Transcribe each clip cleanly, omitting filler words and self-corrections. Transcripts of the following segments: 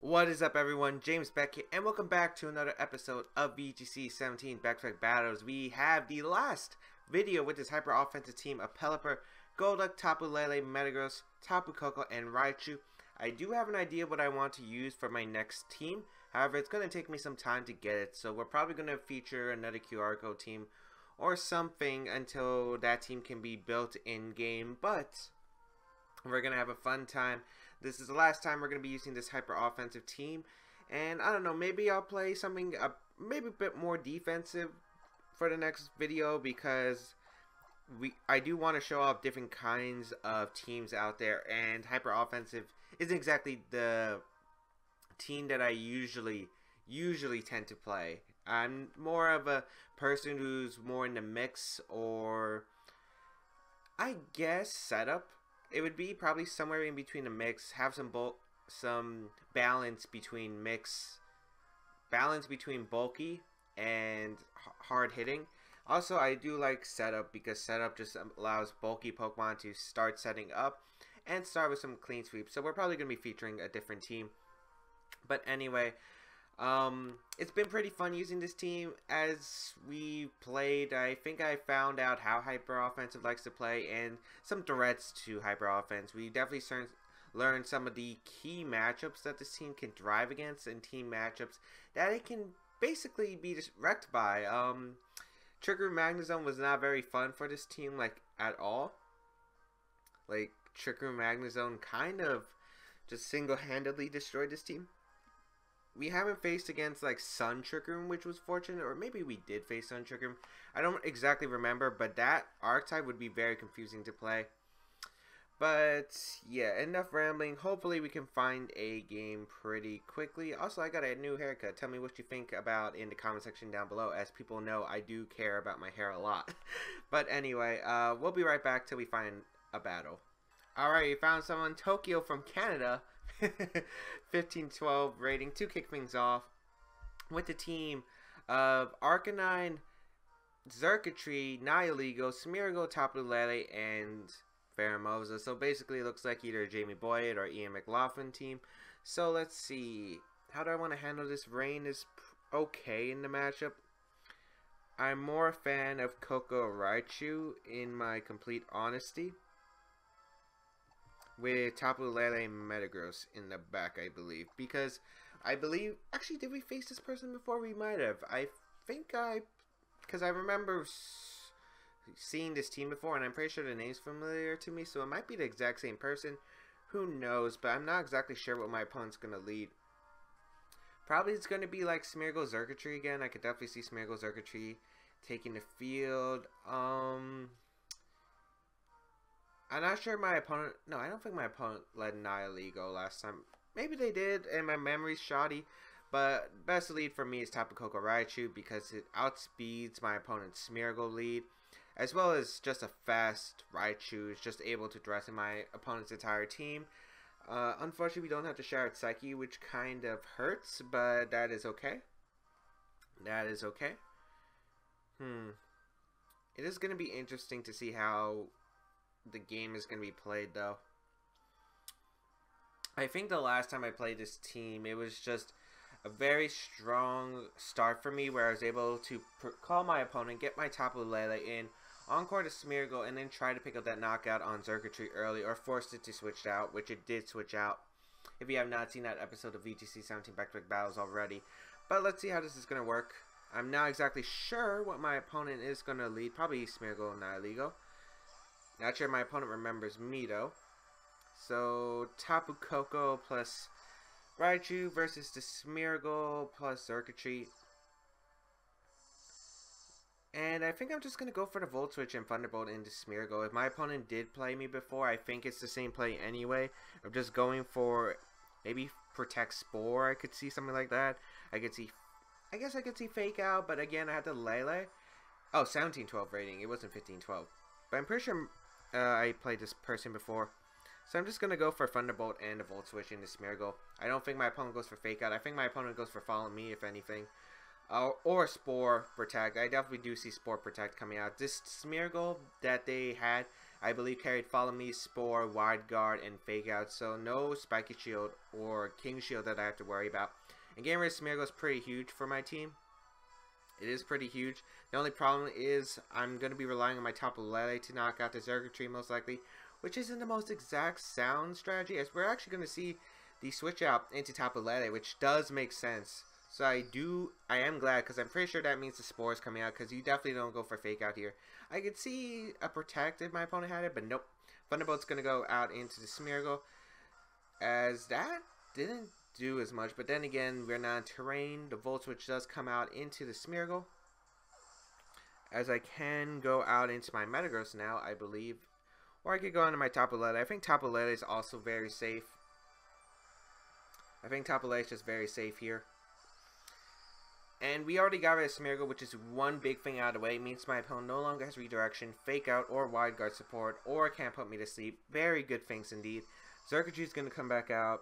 What is up, everyone? James Baek here, and welcome back to another episode of VGC 17 Back-to-Back Battles. We have the last video with this hyper-offensive team of Pelipper, Golduck, Tapu Lele, Metagross, Tapu Koko, and Raichu. I do have an idea what I want to use for my next team. However, it's going to take me some time to get it, so we're probably going to feature another QR code team or something until that team can be built in-game, but we're going to have a fun time. This is the last time we're going to be using this hyper-offensive team, and I don't know, maybe I'll play something maybe a bit more defensive for the next video, because I do want to show off different kinds of teams out there, and hyper-offensive isn't exactly the team that I usually tend to play. I'm more of a person who's more in the mix, or I guess setup. It would be probably somewhere in between the mix. Have some balance between bulky and hard hitting. Also, I do like setup because setup just allows bulky Pokemon to start setting up and start with some clean sweeps. So we're probably going to be featuring a different team. But anyway, it's been pretty fun using this team. As we played, I think I found out how hyper offensive likes to play and some threats to hyper offense. We definitely learned some of the key matchups that this team can drive against, and team matchups that it can basically be wrecked by. Trigger Magnezone was not very fun for this team, like, at all. Like, Trigger Magnezone kind of just single-handedly destroyed this team. We haven't faced against like Sun Trick Room, which was fortunate, or maybe we did face Sun Trick Room. I don't exactly remember, but that archetype would be very confusing to play. But yeah, enough rambling. Hopefully we can find a game pretty quickly. Also, I got a new haircut. Tell me what you think about in the comment section down below. As people know, I do care about my hair a lot. But anyway, we'll be right back till we find a battle. Alright, we found someone. Tokyo from Canada. 15-12 rating to kick things off with the team of Arcanine, Xurkitree, Nihilego, Smeargle, Tapu Lele, and Pheromosa. So basically it looks like either Jamie Boyd or Ian McLaughlin team. So let's see, how do I want to handle this? Rain is okay in the matchup. I'm more a fan of Koko Raichu, in my complete honesty, with Tapu Lele and Metagross in the back, I believe. Because actually, did we face this person before? We might have. Because I remember seeing this team before, and I'm pretty sure the name's familiar to me, so it might be the exact same person. Who knows, but I'm not exactly sure what my opponent's going to lead. Probably it's going to be like Smeargle Xurkitree again. I could definitely see Smeargle Xurkitree taking the field. I'm not sure my opponent... No, I don't think my opponent led Nihilego last time. Maybe they did, and my memory's shoddy. But best lead for me is Tapu Koko Raichu, because it outspeeds my opponent's Smeargle lead, as well as just a fast Raichu is just able to dress in my opponent's entire team. Unfortunately, we don't have to share out Psyche, which kind of hurts, but that is okay. That is okay. It is going to be interesting to see how the game is going to be played, though. I think the last time I played this team, it was just a very strong start for me, where I was able to call my opponent, get my Tapu Lele in, encore to Smeargle, and then try to pick up that knockout on Xurkitree early, or forced it to switch out, which it did switch out. If you have not seen that episode of VGC 17 Back-to-Back Battles already. But let's see how this is going to work. I'm not exactly sure what my opponent is going to lead. Probably Smeargle and Nihilego. Not sure my opponent remembers me, though. So, Tapu Koko plus Raichu versus the Smeargle plus Xurkitree. And I think I'm just going to go for the Volt Switch and Thunderbolt into Smeargle. If my opponent did play me before, I think it's the same play anyway. I'm just going for maybe Protect Spore. I could see something like that. I guess I could see Fake Out, but again, I had the Lele. Oh, 17-12 rating. It wasn't 15-12. But I'm pretty sure I played this person before. So I'm just going to go for Thunderbolt and a Volt Switch into Smeargle. I don't think my opponent goes for Fake Out. I think my opponent goes for Follow Me, if anything. Or Spore Protect. I definitely do see Spore Protect coming out. This Smeargle that they had I believe carried Follow Me, Spore, Wide Guard, and Fake Out. So no Spiky Shield or King Shield that I have to worry about. And getting rid of Smeargle is pretty huge for my team. It is pretty huge. The only problem is I'm going to be relying on my Tapu Lele to knock out the Xurkitree most likely, which isn't the most exact sound strategy, as we're actually going to see the switch out into Tapu Lele, which does make sense. So I am glad, because I'm pretty sure that means the Spore is coming out, because you definitely don't go for Fake Out here. I could see a Protect if my opponent had it, but nope. Thunderbolt's going to go out into the Smeargle, as that didn't do as much, but then again, we're not in terrain. The Volt Switch does come out into the Smeargle, as I can go out into my Metagross now, I believe, or I could go into my Tapu Lele. I think Tapu Lele is also very safe. I think Tapu Lele is just very safe here. And we already got rid of Smeargle, which is one big thing out of the way. It means my opponent no longer has Redirection, Fake Out, or Wide Guard support, or can't put me to sleep. Very good things indeed. Xurkitree is going to come back out.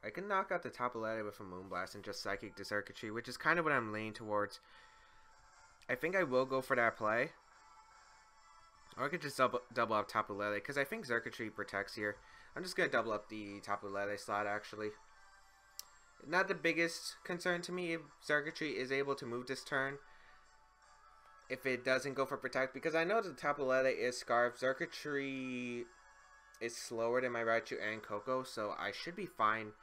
I can knock out the Tapu Lele with a Moonblast and just Psychic the Xurkitree, which is kind of what I'm leaning towards. I think I will go for that play. Or I could just double up Tapu Lele, because I think Xurkitree protects here. I'm just going to double up the Tapu Lele slot, actually. Not the biggest concern to me if Xurkitree is able to move this turn. If it doesn't go for Protect, because I know the Tapu Lele is Scarf. Xurkitree is slower than my Raichu and Koko, so I should be fine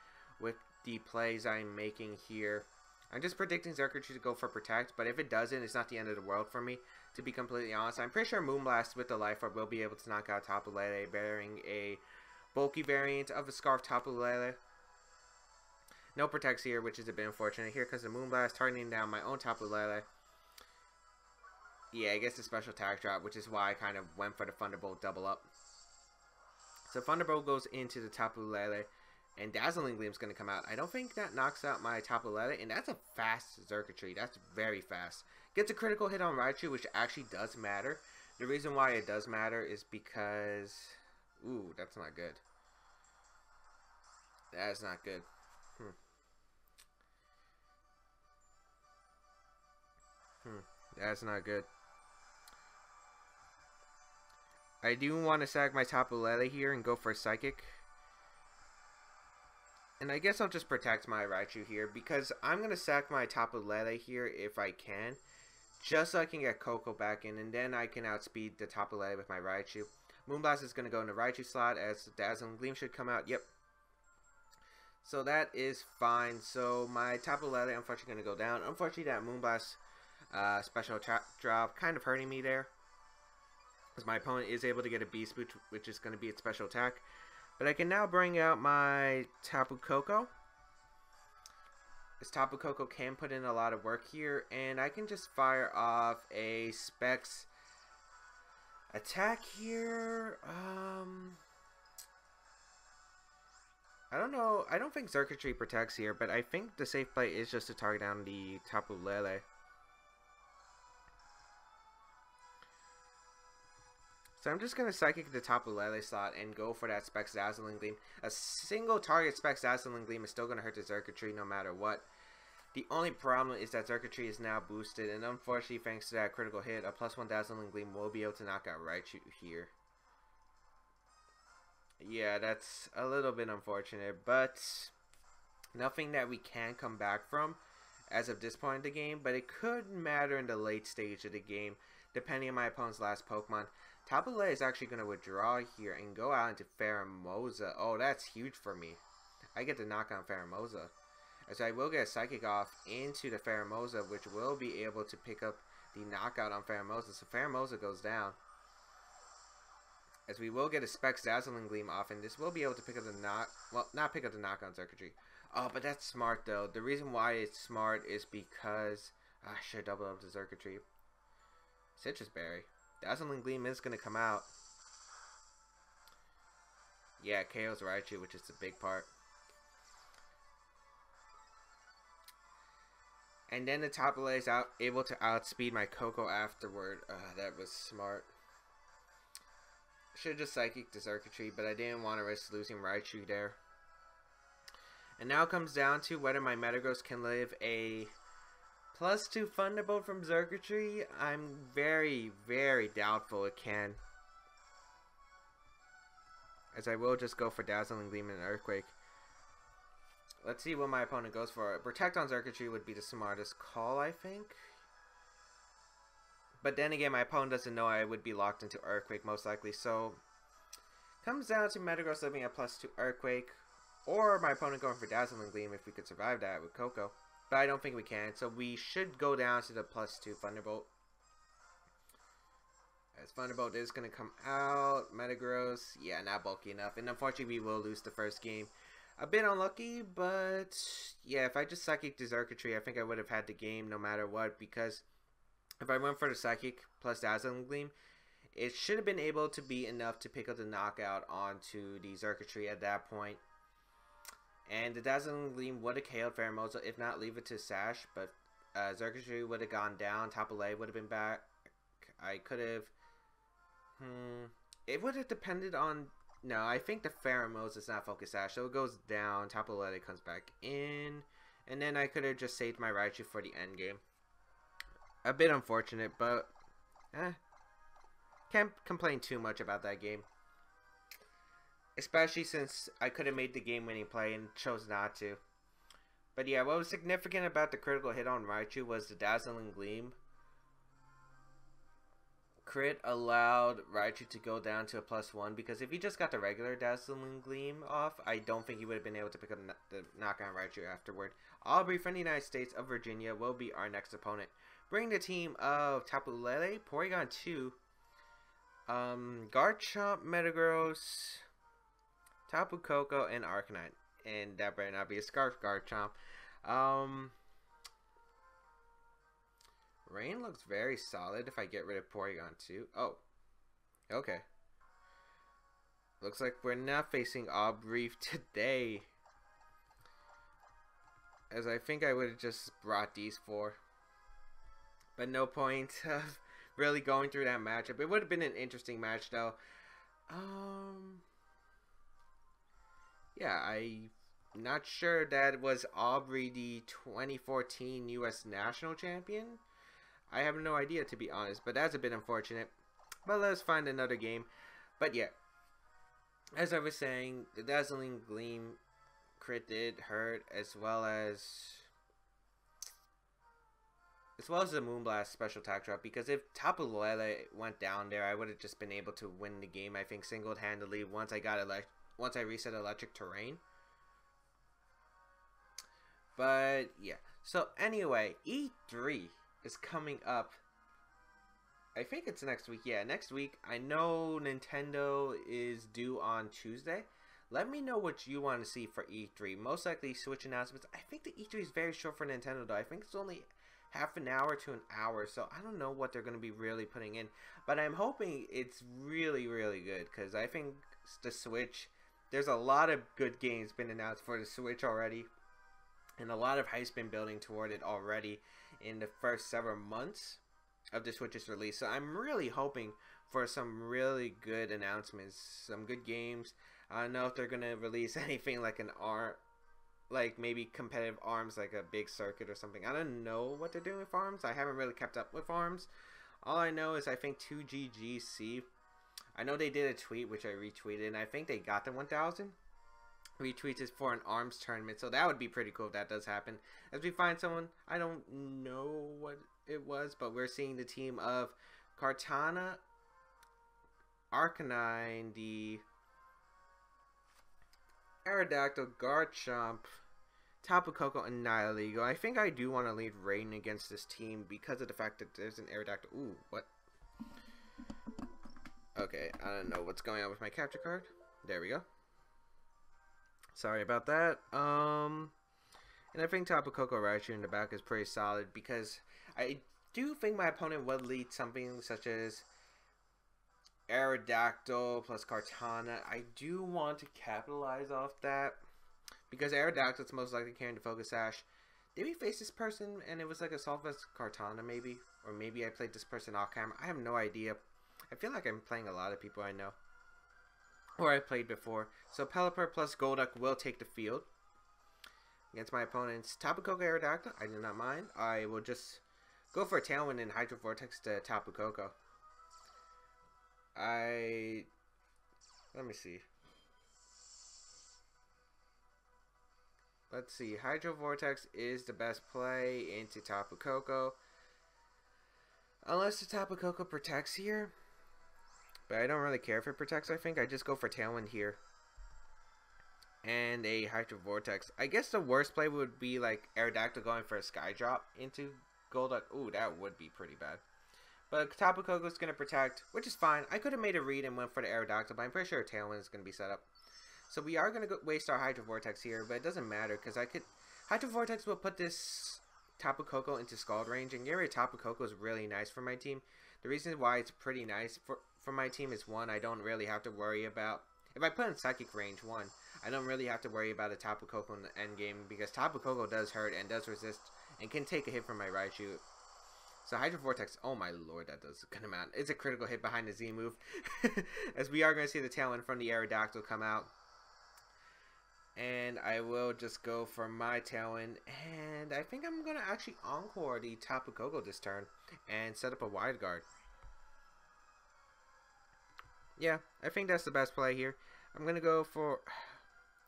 with the plays I'm making here. I'm just predicting Xurkitree to go for Protect, but if it doesn't, it's not the end of the world for me, to be completely honest. I'm pretty sure Moonblast with the Life Orb will be able to knock out Tapu Lele, bearing a bulky variant of a Scarf Tapu Lele. No Protects here, which is a bit unfortunate here, because the Moonblast targeting down my own Tapu Lele. Yeah, I guess the special attack drop, which is why I kind of went for the Thunderbolt double up. So Thunderbolt goes into the Tapu Lele, and Dazzling Gleam is going to come out. I don't think that knocks out my Tapu Lele, and that's a fast Xurkitree. That's very fast. Gets a critical hit on Raichu, which actually does matter. The reason why it does matter is because... Ooh, that's not good. That's not good. That's not good. I do want to sack my Tapu Lele here and go for a Psychic. And I guess I'll just protect my Raichu here, because I'm going to sack my Tapu Lele here if I can. Just so I can get Koko back in, and then I can outspeed the Tapu Lele with my Raichu. Moonblast is going to go in the Raichu slot, as Dazzling Gleam should come out. Yep. So that is fine. So my Tapu Lele unfortunately going to go down. Unfortunately, that Moonblast special drop kind of hurting me there, because my opponent is able to get a Beast Boot, which is going to be its special attack. But I can now bring out my Tapu Koko. This Tapu Koko can put in a lot of work here, and I can just fire off a Specs attack here. I don't know. I don't think Xurkitree protects here, but I think the safe play is just to target down the Tapu Lele. So I'm just going to Psychic the Tapu Lele slot and go for that Specs Dazzling Gleam. A single target Specs Dazzling Gleam is still going to hurt the Xurkitree no matter what. The only problem is that Xurkitree is now boosted, and unfortunately, thanks to that critical hit, a +1 Dazzling Gleam will be able to knock out Raichu here. Yeah, that's a little bit unfortunate, but nothing that we can come back from as of this point in the game, but it could matter in the late stage of the game, depending on my opponent's last Pokemon. Tapu Lele is actually going to withdraw here and go out into Pheromosa. Oh, that's huge for me. I get to knock on Pheromosa. As I will get a Psychic off into the Pheromosa, which will be able to pick up the knockout on Pheromosa. So Pheromosa goes down. As we will get a Specs Dazzling Gleam off, and this will be able to pick up the not pick up the knock on Xurkitree. Oh, but that's smart though. The reason why it's smart is because I should double up the Xurkitree. Citrus Berry. Dazzling Gleam is going to come out. Yeah, KO's Raichu, which is the big part. And then the Tapu Lele is able to outspeed my Koko afterward. That was smart. Should have just Psychic the Xurkitree, but I didn't want to risk losing Raichu there. And now it comes down to whether my Metagross can live a +2 Thunderbolt from Circuitry. I'm very, very doubtful it can. As I will just go for Dazzling Gleam and Earthquake. Let's see what my opponent goes for. Protect on Circuitry would be the smartest call, I think. But then again, my opponent doesn't know I would be locked into Earthquake most likely. So, comes down to Metagross living at +2 Earthquake. Or my opponent going for Dazzling Gleam if we could survive that with Coco. But I don't think we can. So we should go down to the +2 Thunderbolt. As Thunderbolt is going to come out. Metagross, yeah, not bulky enough. And unfortunately, we will lose the first game. A bit unlucky, but yeah, if I just Psychic to Circuitry, I think I would have had the game no matter what. Because if I went for the Psychic plus Dazzling Gleam, it should have been able to be enough to pick up the knockout onto the Circuitry at that point. And the Dazzling Gleam would have KO'd Pheromosa, if not leave it to Sash. But Circuitry would have gone down. Tapu Lele would have been back. I could have... It would have depended on... No, I think the Pheromosa is not Focus Sash. So it goes down. Tapu Lele comes back in. And then I could have just saved my Raichu for the end game. A bit unfortunate, but... Can't complain too much about that game. Especially since I could have made the game-winning play and chose not to. But yeah, what was significant about the critical hit on Raichu was the Dazzling Gleam. Crit allowed Raichu to go down to a +1, because if he just got the regular Dazzling Gleam off, I don't think he would have been able to pick up the knockout Raichu afterward. Aubrey from the United States of Virginia will be our next opponent. Bring the team of Tapu Lele, Porygon 2, Garchomp, Metagross, Tapu Koko, and Arcanine. And that better not be a Scarf Garchomp. Rain looks very solid if I get rid of Porygon 2. Oh. Okay. Looks like we're not facing Aubrey today. As I think I would have just brought these four. But no point of really going through that matchup. It would have been an interesting match though. Yeah, I'm not sure that was Aubrey the 2014 US National Champion. I have no idea, to be honest, but that's a bit unfortunate. But let's find another game. But yeah, as I was saying, the Dazzling Gleam crit did hurt, as well as the Moonblast special attack drop, because if Tapu Lele went down there, I would have just been able to win the game, I think, single-handedly once I reset Electric Terrain. But yeah, so anyway, E3 is coming up. I think it's next week. Yeah, next week. I know Nintendo is due on Tuesday. Let me know what you want to see for E3. Most likely Switch announcements. I think the E3 is very short for Nintendo though. I think it's only half an hour to an hour. So I don't know what they're going to be really putting in. But I'm hoping it's really, really good. Because I think the Switch, there's a lot of good games been announced for the Switch already. And a lot of hype's been building toward it already in the first several months of the Switch's release. So I'm really hoping for some really good announcements, some good games. I don't know if they're gonna release anything like an like maybe competitive ARMS, like a big circuit or something. I don't know what they're doing with ARMS. I haven't really kept up with ARMS. All I know is I think 2GGC. I know they did a tweet which I retweeted, and I think they got the 1,000 retweets is for an ARMS tournament, so that would be pretty cool if that does happen. As we find someone, I don't know what it was, but we're seeing the team of Kartana, Arcanine, the Aerodactyl, Garchomp, Tapu Koko, and Nihilego. I think I do want to leave Rain against this team because of the fact that there's an Aerodactyl. Ooh, what? Okay, I don't know what's going on with my capture card. There we go. Sorry about that. And I think Tapu Koko Raichu in the back is pretty solid because I do think my opponent would lead something such as Aerodactyl plus Kartana. I do want to capitalize off that because Aerodactyl is most likely carrying the Focus Sash. Did we face this person and it was like a Solvest Kartana maybe? Or maybe I played this person off camera. I have no idea. I feel like I'm playing a lot of people I know. Or I played before. So Pelipper plus Golduck will take the field. against my opponent's Tapu Koko Aerodactyl. I do not mind. I will just go for a Tailwind and Hydro Vortex to Tapu Koko. Let me see. Let's see. Hydro Vortex is the best play into Tapu Koko. Unless the Tapu Koko protects here. But I don't really care if it protects, I think. I just go for Tailwind here. And a Hydro Vortex. I guess the worst play would be like Aerodactyl going for a Sky Drop into Golduck. Ooh, that would be pretty bad. But Tapu Koko is going to protect, which is fine. I could have made a read and went for the Aerodactyl, but I'm pretty sure Tailwind is going to be set up. So we are going to waste our Hydro Vortex here, but it doesn't matter because Hydro Vortex will put this Tapu Koko into Scald range, and getting rid of Tapu Koko is really nice for my team. The reason why it's pretty nice for my team is, one, I don't really have to worry about, if I put in Psychic range, one, I don't really have to worry about a Tapu Koko in the end game because Tapu Koko does hurt and does resist and can take a hit from my Raichu. So Hydro Vortex, oh my lord, that does a good amount. It's a critical hit behind the Z move. As we are going to see the Tailwind from the Aerodactyl come out. And I will just go for my Tailwind. And I think I'm going to actually Encore the Tapu Koko this turn. And set up a Wide Guard. Yeah, I think that's the best play here. I'm going to go for...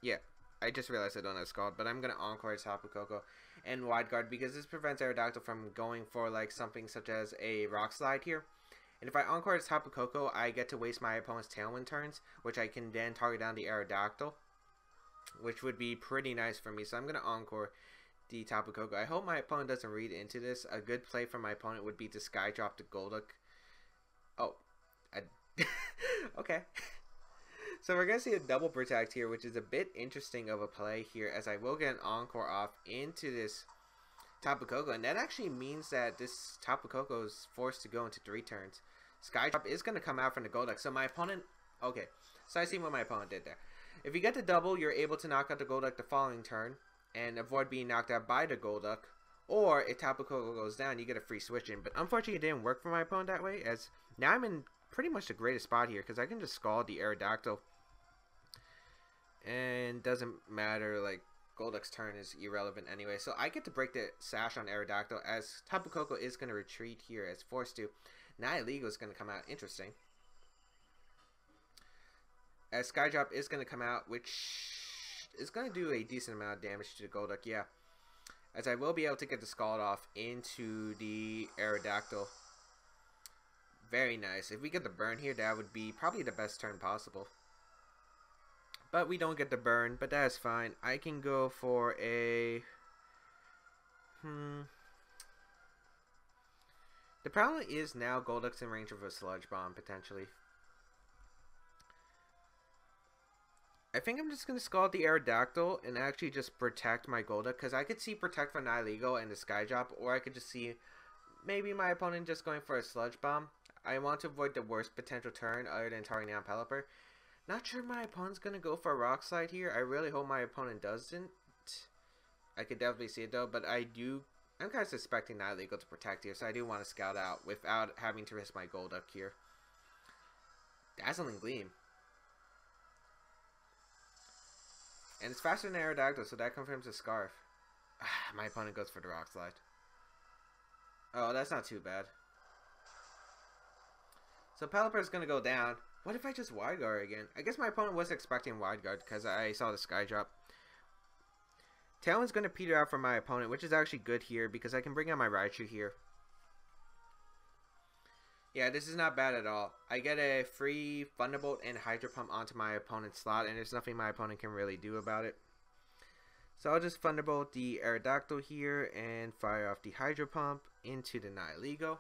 Yeah, I just realized I don't have Scald. But I'm going to Encore Tapu Koko and Wide Guard. Because this prevents Aerodactyl from going for like something such as a Rock Slide here. And if I Encore Tapu Koko, I get to waste my opponent's Tailwind turns. Which I can then target down the Aerodactyl. Which would be pretty nice for me. So I'm going to Encore the Tapu Koko. I hope my opponent doesn't read into this. A good play from my opponent would be to Sky Drop the Golduck. Oh. Okay. So we're going to see a double protect here, which is a bit interesting of a play here, as I will get an Encore off into this Tapu Koko. And that actually means that this Tapu Koko is forced to go into 3 turns. Sky Drop is going to come out from the Golduck. So my opponent... Okay. So I see what my opponent did there. If you get the double, you're able to knock out the Golduck the following turn and avoid being knocked out by the Golduck. Or if Tapu Koko goes down, you get a free switch in. But unfortunately, it didn't work for my opponent that way, as now I'm in pretty much the greatest spot here because I can just Scald the Aerodactyl. And doesn't matter, like, Golduck's turn is irrelevant anyway. So I get to break the Sash on Aerodactyl, as Tapu Koko is going to retreat here as forced to. Nihilego is going to come out. Interesting. As Sky Drop is going to come out, which is going to do a decent amount of damage to the Golduck, yeah. As I will be able to get the Scald off into the Aerodactyl. Very nice. If we get the burn here, that would be probably the best turn possible. But we don't get the burn, but that's fine. I can go for a... The problem is now Golduck's in range of a Sludge Bomb, potentially. I think I'm just going to Scald the Aerodactyl and actually just protect my Golduck, because I could see Protect from Nihilego and the Sky Drop, or I could just see maybe my opponent just going for a Sludge Bomb. I want to avoid the worst potential turn other than targeting down Pelipper. Not sure my opponent's going to go for a Rock Slide here. I really hope my opponent doesn't. I could definitely see it though, but I'm kind of suspecting Nihilego to protect here, so I do want to Scout out without having to risk my Golduck here. Dazzling Gleam. And it's faster than Aerodactyl, so that confirms a Scarf. My opponent goes for the Rock Slide. Oh, that's not too bad. So Pelipper is going to go down. What if I just Wide Guard again? I guess my opponent was expecting Wide Guard because I saw the Sky Drop. Tailwind's going to peter out for my opponent, which is actually good here because I can bring out my Raichu here. Yeah, this is not bad at all. I get a free Thunderbolt and Hydro Pump onto my opponent's slot, and there's nothing my opponent can really do about it. So I'll just Thunderbolt the Aerodactyl here and fire off the Hydro Pump into the Nihilego.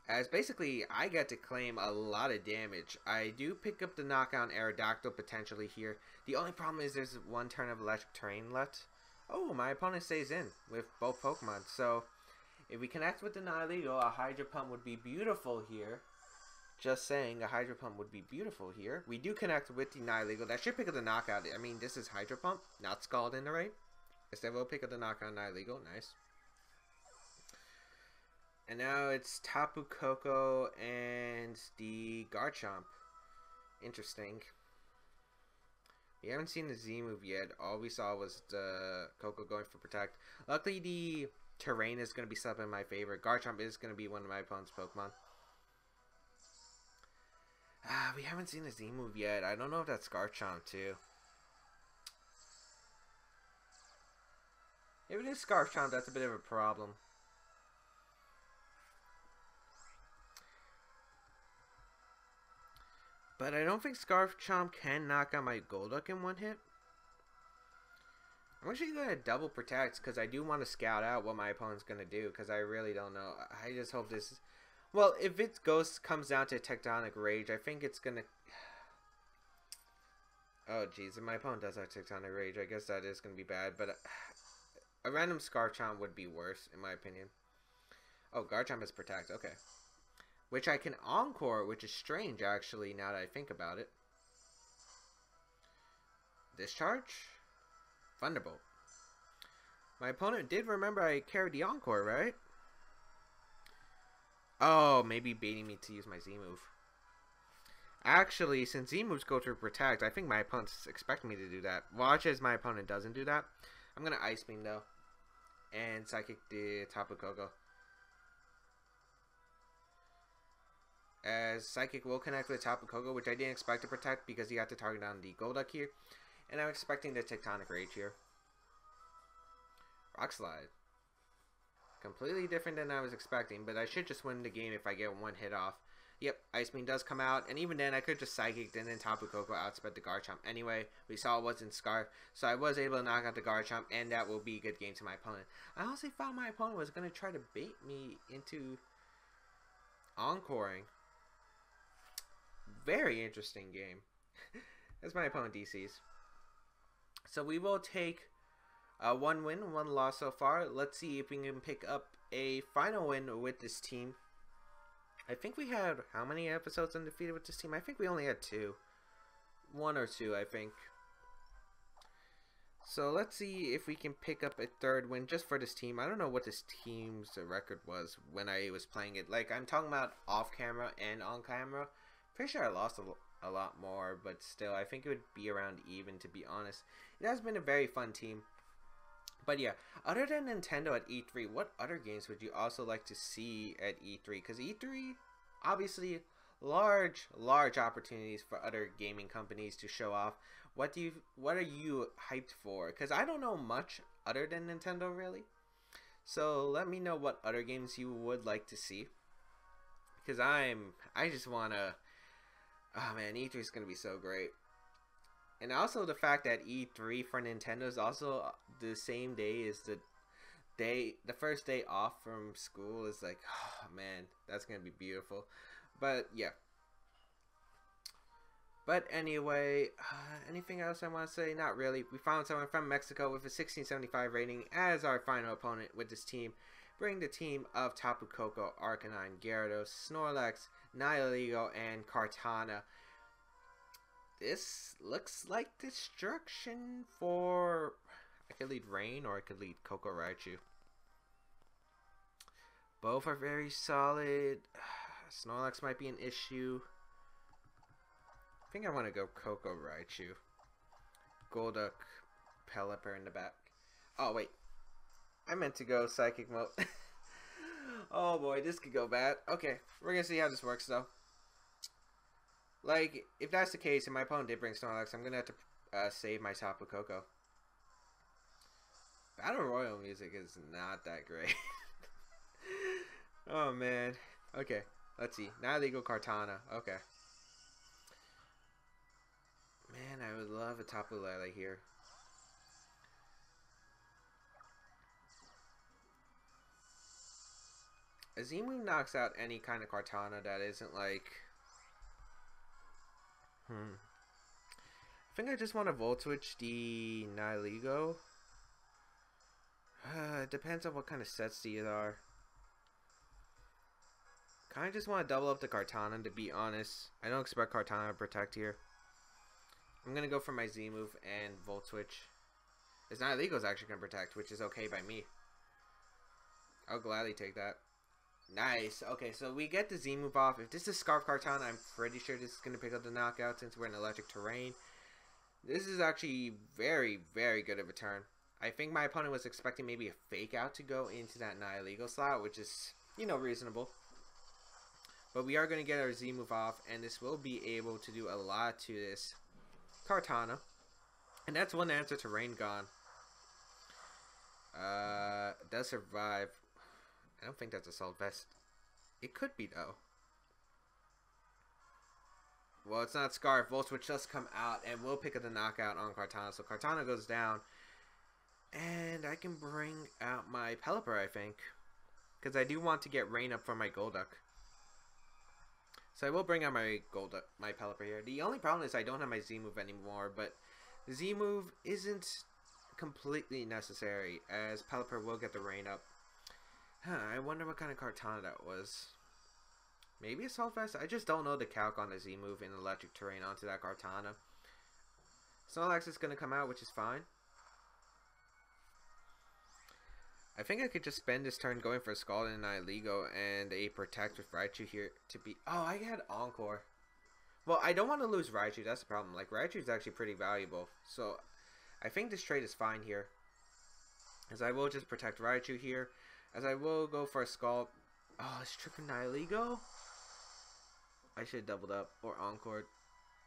As basically, I get to claim a lot of damage. I do pick up the knockout Aerodactyl potentially here. The only problem is there's one turn of Electric Terrain left. Oh, my opponent stays in with both Pokemon, so... If we connect with the Nihilego, a Hydro Pump would be beautiful here. Just saying, a Hydro Pump would be beautiful here. We do connect with the Nihilego. That should pick up the knockout. I mean, this is Hydro Pump, not Scald in the right. Instead, we'll pick up the knockout Nihilego. Nice. And now it's Tapu Koko and the Garchomp. Interesting. We haven't seen the Z move yet. All we saw was the Koko going for Protect. Luckily, the terrain is going to be something in my favor. Garchomp is going to be one of my opponent's Pokemon. We haven't seen the Z move yet. I don't know if that's Garchomp too. If it is Garchomp, that's a bit of a problem. But I don't think Garchomp can knock out my Golduck in one hit. I'm actually going to double protect because I do want to scout out what my opponent's going to do because I really don't know. I just hope this is... Well, if it comes down to Tectonic Rage, I think it's going to... Oh, jeez. If my opponent does have Tectonic Rage, I guess that is going to be bad. But a random Garchomp would be worse, in my opinion. Oh, Garchomp is Protect. Okay. Which I can Encore, which is strange, actually, now that I think about it. Discharge? Thunderbolt. My opponent did remember I carried the Encore, right? Oh, maybe baiting me to use my Z-move. Actually, since Z-moves go through Protect, I think my opponent's expecting me to do that. Watch as my opponent doesn't do that. I'm going to Ice Beam, though. And Psychic the Tapu Koko. As Psychic will connect with Tapu Koko, which I didn't expect to protect because he got to target on the Golduck here. And I'm expecting the Tectonic Rage here. Rock Slide. Completely different than I was expecting, but I should just win the game if I get one hit off. Yep, Ice Beam does come out, and even then I could just Psychic and then Tapu Koko outsped the Garchomp. Anyway, we saw it wasn't Scarf, so I was able to knock out the Garchomp, and that will be a good game to my opponent. I honestly thought my opponent was going to try to bait me into Encoring. Very interesting game. That's my opponent DCs. So we will take one win, one loss so far. Let's see if we can pick up a final win with this team. I think we had how many episodes undefeated with this team? I think we only had 2. 1 or 2, I think. So let's see if we can pick up a third win just for this team. I don't know what this team's record was when I was playing it. Like, I'm talking about off camera and on camera. Pretty sure I lost a lot more, but still, I think it would be around even, to be honest. It has been a very fun team. But yeah, other than Nintendo at E3, what other games would you also like to see at E3? Because E3, obviously, large opportunities for other gaming companies to show off. What are you hyped for? Because I don't know much other than Nintendo, really. So let me know what other games you would like to see. Because I just want to... Oh man, E3 is going to be so great. And also the fact that E3 for Nintendo is also the same day as the first day off from school is like, oh man, that's going to be beautiful. But yeah. But anyway, anything else I want to say? Not really. We found someone from Mexico with a 1675 rating as our final opponent with this team. Bring the team of Tapu Koko, Arcanine, Gyarados, Snorlax, Nihilego, and Kartana. This looks like destruction for... I could lead Rain or I could lead Koko Raichu. Both are very solid. Snorlax might be an issue. I think I want to go Koko Raichu. Golduck, Pelipper in the back. Oh, wait. I meant to go Psychic Mode. Oh boy, this could go bad. Okay, we're gonna see how this works though. Like, if that's the case and my opponent did bring Snorlax, I'm gonna have to save my Tapu Koko. Battle Royale music is not that great. Oh man. Okay, let's see. Now they go Kartana. Okay. Man, I would love a Tapu Lele here. Azimu knocks out any kind of Kartana that isn't like... I think I just want to Volt Switch the Nihilego. It depends on what kind of sets these are. Kind of just want to double up the Kartana, to be honest. I don't expect Kartana to protect here. I'm going to go for my Z move and Volt Switch. This Nihilego is actually going to protect, which is okay by me. I'll gladly take that. Nice. Okay, so we get the Z move off. If this is Scarf Kartana, I'm pretty sure this is going to pick up the knockout since we're in electric terrain. This is actually very, very good of a turn. I think my opponent was expecting maybe a fake out to go into that Nihilego slot, which is, you know, reasonable. But we are going to get our Z move off, and this will be able to do a lot to this Kartana. And that's one answer to Rain Gone. Does survive. I don't think that's Assault Vest. It could be, though. Well, it's not Scarf. Volt Switch does come out, and we'll pick up the knockout on Kartana. So Kartana goes down. And I can bring out my Pelipper, I think. Because I do want to get Rain up for my Golduck. So I will bring out my Golduck, my Pelipper here. The only problem is I don't have my Z move anymore, but the Z move isn't completely necessary, as Pelipper will get the Rain up. I wonder what kind of Kartana that was. Maybe Assault Vest? I just don't know the calc on the Z move in electric terrain onto that Kartana. Snorlax is going to come out, which is fine. I think I could just spend this turn going for a Scald and Nihilego and a Protect with Raichu here to be... Oh, I had Encore. Well, I don't want to lose Raichu. That's the problem. Like, Raichu is actually pretty valuable. So, I think this trade is fine here. As I will just Protect Raichu here. As I will go for a Scald. Oh, it's Trick Nihilego? I should have doubled up or Encored.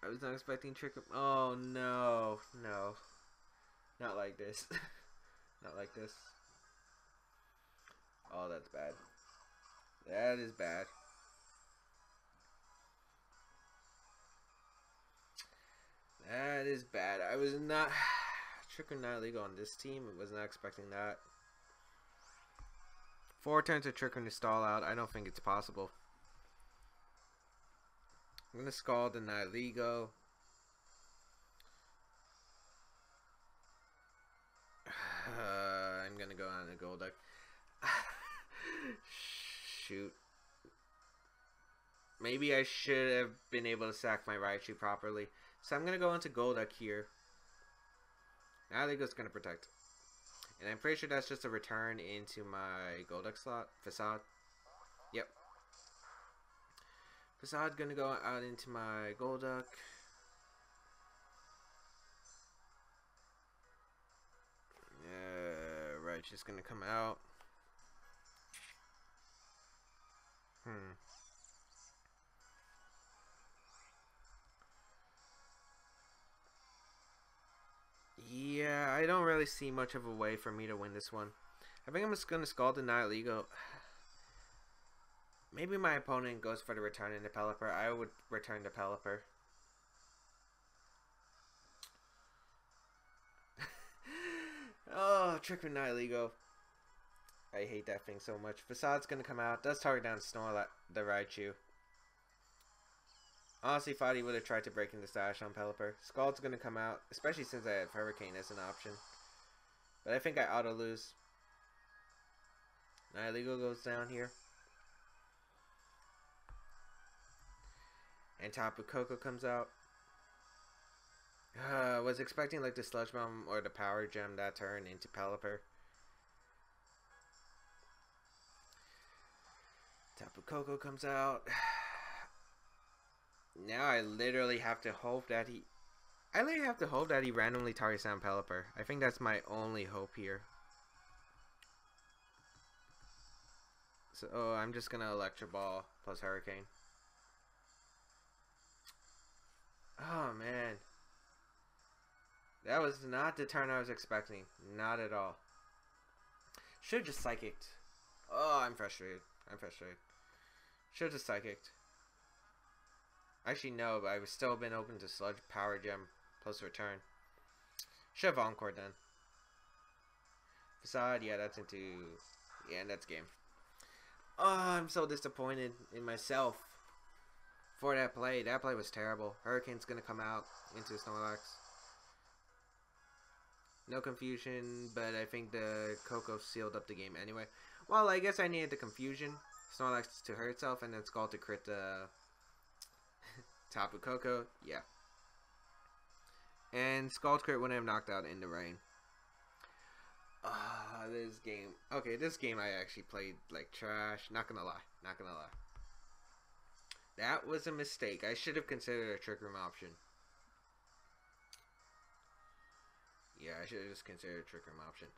I was not expecting Trick. Oh, no. No. Not like this. Not like this. Oh, that's bad. That is bad. That is bad. I was not... Trick or Nihilego on this team. I was not expecting that. 4 turns of Trick or to stall out. I don't think it's possible. I'm going to Scald the Nihilego. I'm going to go on a Golduck. Shoot. Maybe I should have been able to sack my Raichu properly. So I'm going to go into Golduck here. Nihilego's going to Protect. And I'm pretty sure that's just a return into my Golduck slot. Facade. Yep. Facade going to go out into my Golduck. Raichu's going to come out. Yeah, I don't really see much of a way for me to win this one. I think I'm just going to Scald the Nihilego. Maybe my opponent goes for the return into Pelipper. I would return to Pelipper. Oh, Trick with Nihilego. I hate that thing so much. Facade's going to come out. Does target down Snorlax, the Raichu. Honestly, thought he would have tried to break into Sash on Pelipper. Scald's going to come out, especially since I have Hurricane as an option. But I think I auto-lose. Nihilego goes down here. And Tapu Koko comes out. Was expecting like the Sludge Bomb or the Power Gem that turn into Pelipper. Tapu Koko comes out. Now I literally have to hope that he... I literally have to hope that he randomly targets down Pelipper. I think that's my only hope here. So, I'm just gonna Electro Ball plus Hurricane. Oh, man. That was not the turn I was expecting. Not at all. Should've just Psychicked. Oh, I'm frustrated. I'm frustrated. Should've just Psychicked. Actually, no, but I would still been open to Sludge Power Gem plus return. Should've Encored then. Facade, yeah, that's into... Yeah, and that's game. Oh, I'm so disappointed in myself for that play. That play was terrible. Hurricane's gonna come out into Snorlax. No confusion, but I think the Koko sealed up the game anyway. Well, I guess I needed the confusion. Snorlax to hurt itself, and then Scald to crit the Tapu Koko. Yeah. And Scald crit wouldn't have knocked out in the rain. Ah, this game. Okay, this game I actually played like trash. Not gonna lie. Not gonna lie. That was a mistake. I should have considered a Trick Room option. Yeah, I should have just considered Trick Room option.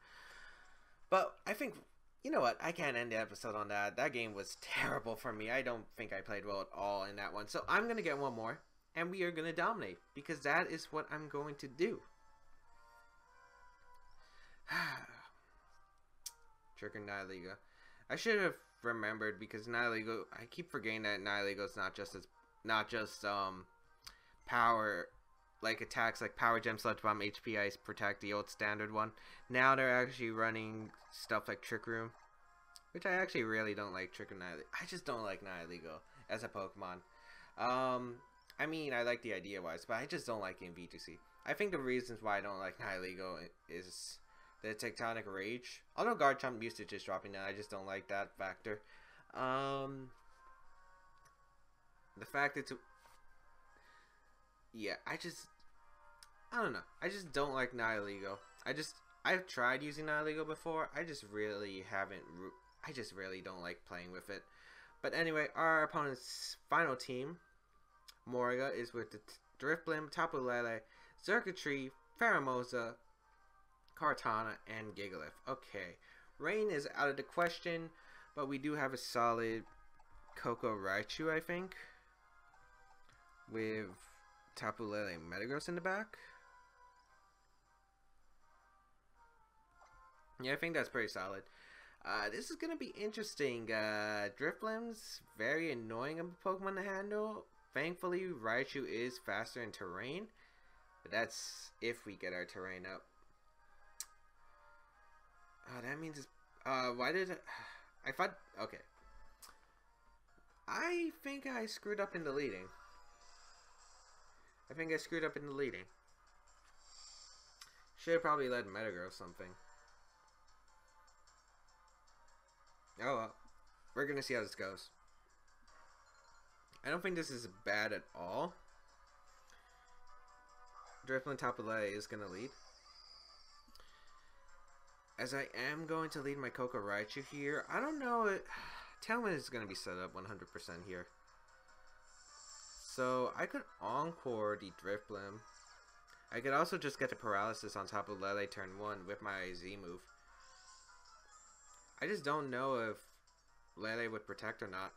But I think, you know what? I can't end the episode on that. That game was terrible for me. I don't think I played well at all in that one. So I'm going to get one more, and we are going to dominate, because that is what I'm going to do. Trick or Nihiligo. I should have remembered, because Nihiligo, I keep forgetting that Nihiligo is not just power, like attacks like Power Gem, Sludge Bomb, HP Ice, Protect, the old standard one. Now they're actually running stuff like Trick Room, which I actually really don't like. Trick or Nihiligo. I just don't like Nihiligo as a Pokemon. I mean, I like the idea wise, but I just don't like it in VGC. I think the reasons why I don't like Nihiligo is the Tectonic Rage. Although Garchomp usage is dropping down, I just don't like that factor. The fact that yeah, I don't know. I just don't like Nihiligo. I've tried using Nihiligo before. I just really don't like playing with it. But anyway, our opponent's final team, Morga, is with the Drifblim, Tapu Lele, Xurkitree, Pheromosa, Kartana, and Gigalith. Okay, Rain is out of the question, but we do have a solid Koko Raichu, I think, with Tapu Lele and Metagross in the back. Yeah, I think that's pretty solid. This is gonna be interesting. Drifblim's very annoying of a Pokemon to handle. Thankfully, Raichu is faster in terrain, but that's if we get our terrain up. That means it's, why did I thought, okay. I think I screwed up in the leading. Should have probably led Metagross something. Oh well. We're gonna see how this goes. I don't think this is bad at all. Drifblim Tapu Lele is gonna lead. As I am going to lead my Koko Raichu here. I don't know it. Tailwind is gonna be set up 100% here. So I could Encore the Drifblim. I could also just get the Paralysis on top of Lele turn 1 with my Z move. I just don't know if Lele would protect or not.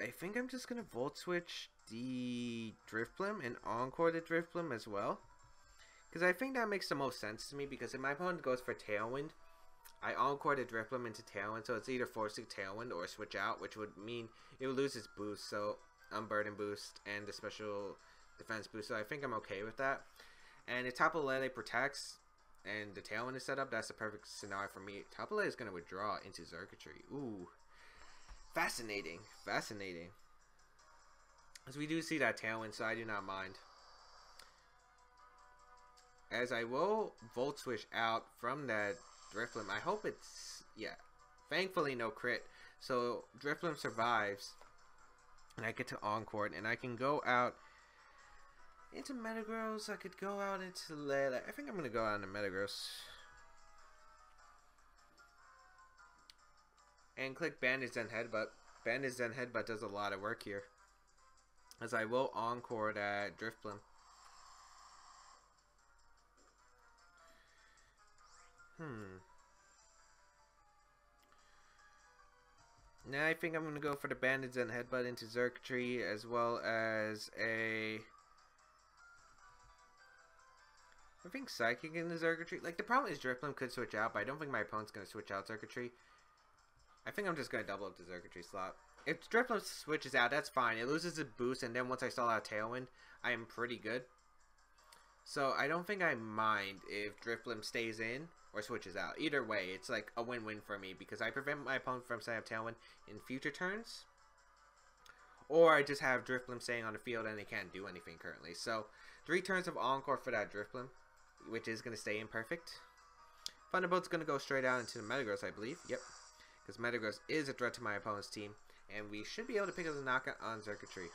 I think I'm just going to Volt Switch the Drifblim and Encore the Drifblim as well. Because I think that makes the most sense to me, because if my opponent goes for Tailwind, I Encore the Drifblim into Tailwind, so it's either forcing Tailwind or switch out, which would mean it would lose its boost, so Unburden boost and the special defense boost, so I think I'm okay with that. And if Tapu Lele protects and the Tailwind is set up, that's the perfect scenario for me. Tapu Lele is going to withdraw into Xurkitree. Ooh. Fascinating. Fascinating. As we do see that Tailwind, so I do not mind. As I will Volt Switch out from that Drifblim. I hope it's, yeah. Thankfully, no crit. So, Drifblim survives. And I get to Encore. And I can go out into Metagross. I could go out into Lele. I think I'm going to go out into Metagross. And click Bandage Zen Headbutt. Bandage Zen Headbutt does a lot of work here. As I will Encore that Drifblim. Now I think I'm going to go for the Bandage and Headbutt into Xurkitree, as well as a... I think Psychic into Xurkitree. Like, the problem is Drifblim could switch out, but I don't think my opponent's going to switch out Xurkitree. I think I'm just going to double up the Xurkitree slot. If Drifblim switches out, that's fine. It loses its boost, and then once I stall out Tailwind, I am pretty good. So I don't think I mind if Drifblim stays in or switches out. Either way, it's like a win-win for me, because I prevent my opponent from setting up Tailwind in future turns. Or I just have Drifblim staying on the field and they can't do anything currently. So 3 turns of Encore for that Drifblim, which is going to stay imperfect. Thunderbolt's going to go straight out into the Metagross, I believe. Yep. Because Metagross is a threat to my opponent's team. And we should be able to pick up the knockout on Xurkitree.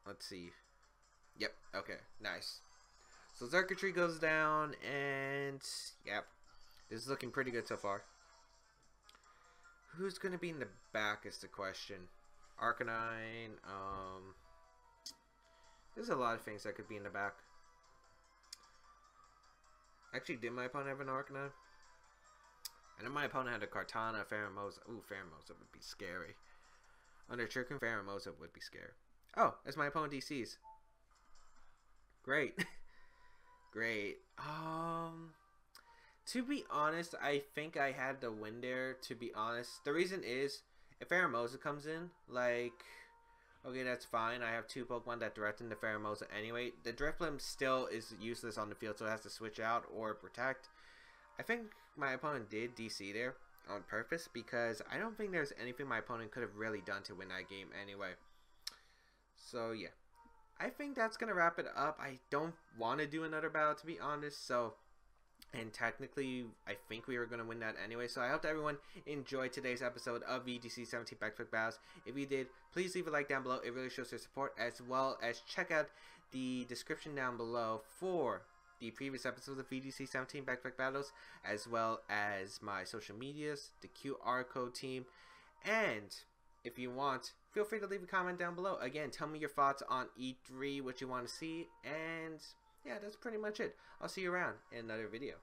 Let's see. Yep. Okay. Nice. So Xurkitree goes down, and yep, this is looking pretty good so far. Who's going to be in the back is the question. Arcanine, There's a lot of things that could be in the back. Actually, did my opponent have an Arcanine? I know my opponent had a Kartana, Pheromosa. Ooh, Pheromosa would be scary. Under Chirkin, Pheromosa would be scary. Oh, that's my opponent DC's. Great. Great. To be honest, I think I had the win there, to be honest. The reason is, if Pheromosa comes in, like, okay, that's fine. I have 2 Pokemon that threaten the Pheromosa anyway. The Drifblim still is useless on the field, so it has to switch out or protect. I think my opponent did DC there on purpose, because I don't think there's anything my opponent could have really done to win that game anyway. So, yeah. I think that's going to wrap it up. I don't want to do another battle, to be honest, so... And technically, I think we were going to win that anyway. So I hope that everyone enjoyed today's episode of VGC 17 Back-to-Back Battles. If you did, please leave a like down below. It really shows your support. As well as check out the description down below for the previous episodes of VGC 17 Back-to-Back Battles. As well as my social medias, the QR code team. And if you want, feel free to leave a comment down below. Again, tell me your thoughts on E3, what you want to see. And... yeah, that's pretty much it. I'll see you around in another video.